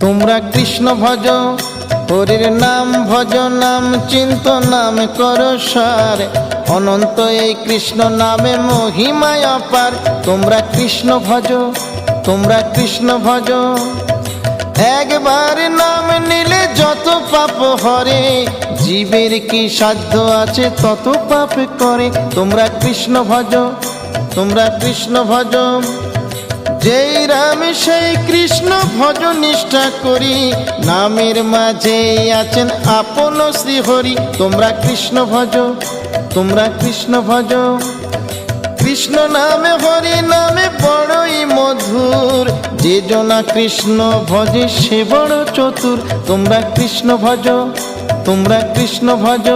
তোমরা কৃষ্ণ ভজ, হরির নাম ভজ, নাম চিন্ত নাম করো সার। অনন্ত এই কৃষ্ণ নামে মহিমায় অপার। তোমরা কৃষ্ণ ভজ, তোমরা কৃষ্ণ ভজ। একবার নাম নিলে যত পাপ হরে, জীবের কি সাধ্য আছে তত পাপ করে। তোমরা কৃষ্ণ ভজ, তোমরা কৃষ্ণ ভজ। যেই রাম সেই কৃষ্ণ ভজ নিষ্ঠা করি, নামের মাঝে আছেন আপন শ্রীহরি। তোমরা কৃষ্ণ ভজ, তোমরা কৃষ্ণ ভজ। কৃষ্ণ নামে হরি নামে বড়ই মধুর, যে জনা কৃষ্ণ ভজে সে বড় চতুর। তোমরা কৃষ্ণ ভজ, তোমরা কৃষ্ণ ভজ।